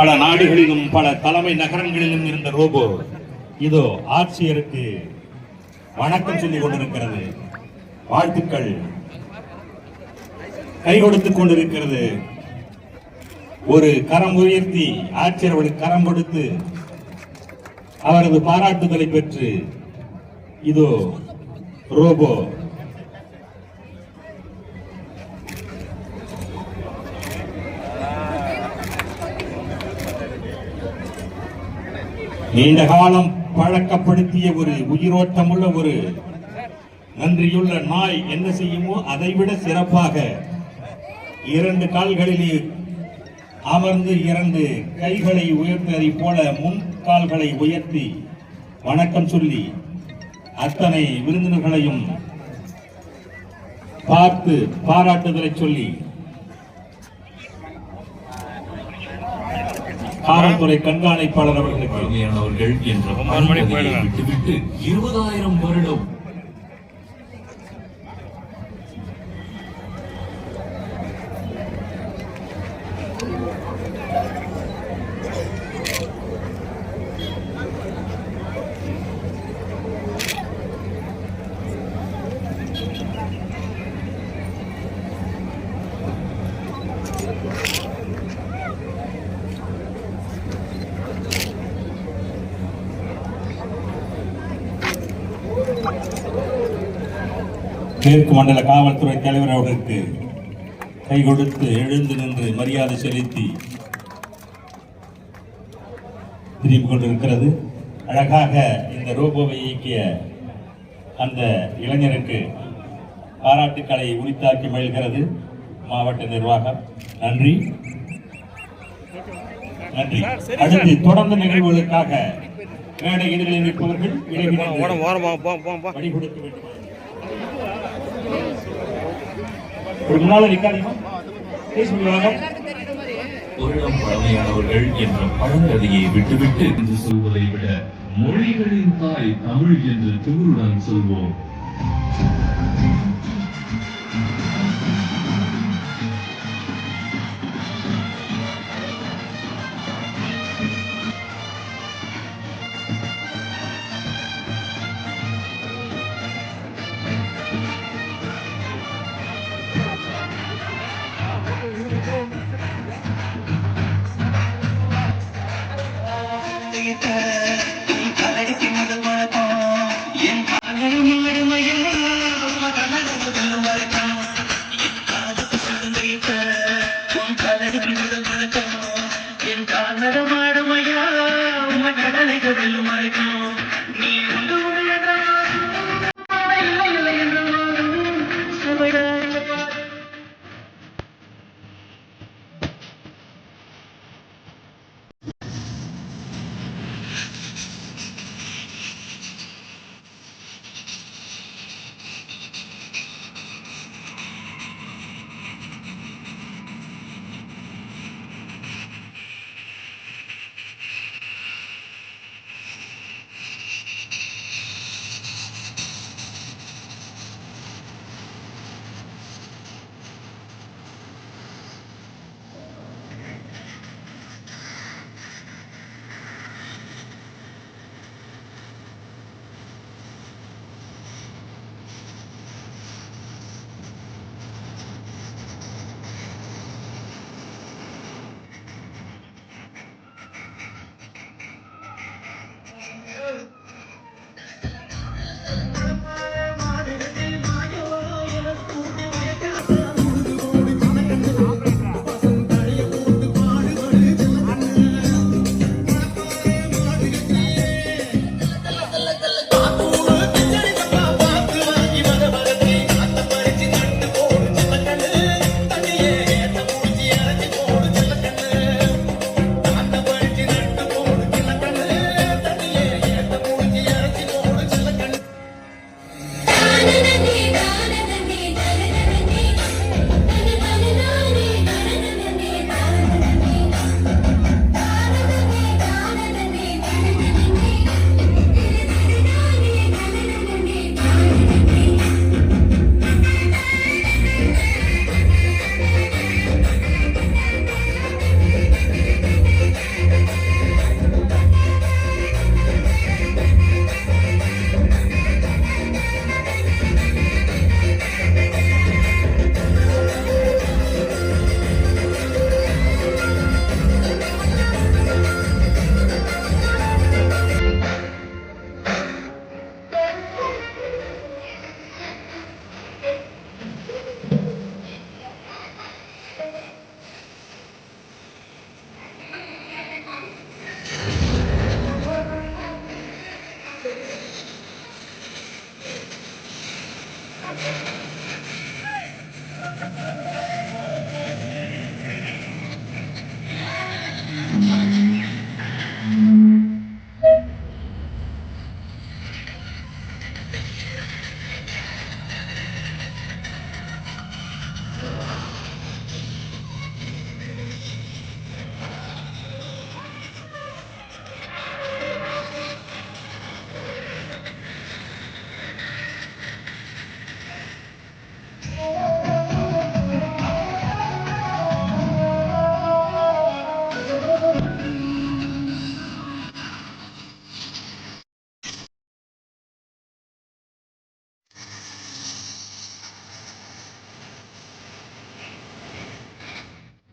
பல நாடுகளிலும் பல தலைமை நகரங்களிலும் இருந்த ரோபோ இதோ ஆட்சியருக்கு வணக்கம் சொல்லிக் கொண்டிருக்கிறது. வாழ்த்துக்கள் கை கொடுத்துக் கொண்டிருக்கிறது. ஒரு கரம் உயர்த்தி ஆட்சியர் அவருக்கு கரம் கொடுத்து அவரது பாராட்டுதலை பெற்று இதோ ரோபோ நீண்ட காலம் பழக்கப்படுத்திய ஒரு உயிரோட்டமுள்ள ஒரு நன்றியுள்ள நாய் என்ன செய்யுமோ அதைவிட சிறப்பாக இரண்டு கால்களிலே அமர்ந்து இரண்டு கைகளை உயர்த்ததை போல முன் கால்களை உயர்த்தி வணக்கம் சொல்லி அத்தனை விருந்தினர்களையும் பார்த்து பாராட்டுதலை சொல்லி காவல்துறை கண்காணிப்பாளர் அவர்களுக்கு என்ற விட்டுவிட்டு 20,000 வருடம் மேற்கு மண்டல காவல்துறை தலைவர் அவர்களுக்கு கை கொடுத்து எழுந்து நின்று மரியாதை செலுத்தி திரும்பிக் கொண்டிருக்கிறது. அழகாக இந்த ரோபோவை இயக்கிய அந்த இளைஞருக்கு பாராட்டுக்களை உரித்தாக்கி மகிழ்கிறது மாவட்ட நிர்வாகம். நன்றி நன்றி. அடுத்து தொடர்ந்து நிகழ்வுகளுக்காக மேடை இடங்களில் இருப்பவர்கள் வழி கொடுக்க வேண்டும். வருடம் பழமையானவர்கள் என்ற பழங்கதையை விட்டுவிட்டு என்று சொல்வதை விட மொழிகளின் தாய் தமிழ் என்று திமிருடன் சொல்வோம்.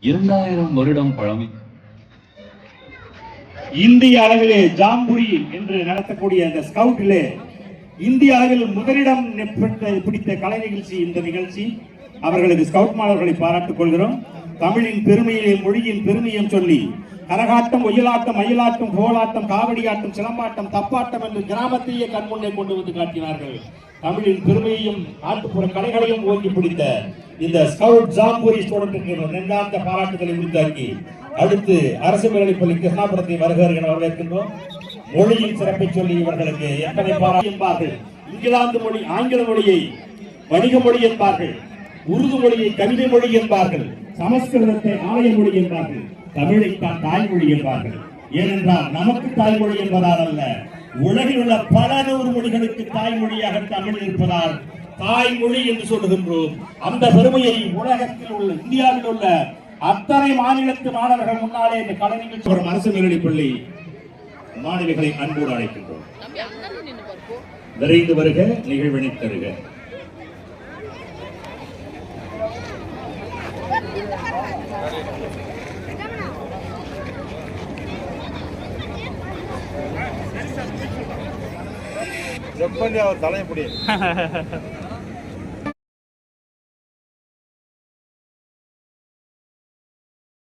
2000 வருடம் பழமை. இந்திய அளவிலே ஜாம்புரி என்று நடத்தக்கூடிய அந்த ஸ்கவுட்டிலே இந்திய அளவில் முதலிடம் பிடித்த கலை நிகழ்ச்சி இந்த நிகழ்ச்சி. அவர்களுக்கு ஸ்கவுட் மாணவர்களை பாராட்டுக் கொள்கிறோம். தமிழின் பெருமையை, மொழியின் பெருமையும் சொல்லி கரகாட்டம், ஒயிலாட்டம், மயிலாட்டம், கோலாட்டம், காவடியாட்டம், சிலம்பாட்டம், தப்பாட்டம் என்று கிராமத்தையே கண்முன்னே கொண்டு வந்து காட்டினார்கள். தமிழின் பெருமையையும் நாட்டுப்புற கலைகளையும் ஓங்கி பிடித்த இந்த ஸ்கவுட் ஜாம்பூரி ஸ்டூடெண்ட்டுக்கு நெஞ்சார்ந்த பாராட்டுகளை உரித்தாக்கி அடுத்து அரசு மேல்நிலைப்பள்ளி கிருஷ்ணாபுரத்தை வருகிறார்கள் வரவேற்கின்றோம். மொழியின் சிறப்பை சொல்லி இவர்களுக்கு எத்தனை பாராட்டு என்பார்கள். இங்கிலாந்து மொழி, ஆங்கில மொழியை வணிக மொழி என்பார்கள், உருது மொழியை கவிதை மொழி என்பார்கள், சமஸ்கிருதத்தை ஆலய மொழி என்பார்கள், தமிழை தான் தாய்மொழி என்பார்கள். ஏனென்றால் நமக்கு தாய்மொழி என்பதால் அல்ல, உலகில் உள்ள பல நூறு மொழிகளுக்கு தாய்மொழியாக தமிழ் இருப்பதால் தாய்மொழி என்று சொல்லுகின்றோம். அந்த பெருமையை உலகத்தில் உள்ள, இந்தியாவில் உள்ள அத்தனை மாநிலத்து மாணவர்கள் முன்னாலே இந்த கலை நிகழ்ச்சி வரும் அரசு மேல்நிலைப்பள்ளி மாணவிகளை அன்போடு அழைக்கின்றோம். விரைந்து வருக, நிகழ்வினை தருக. அவர் தலையப்படி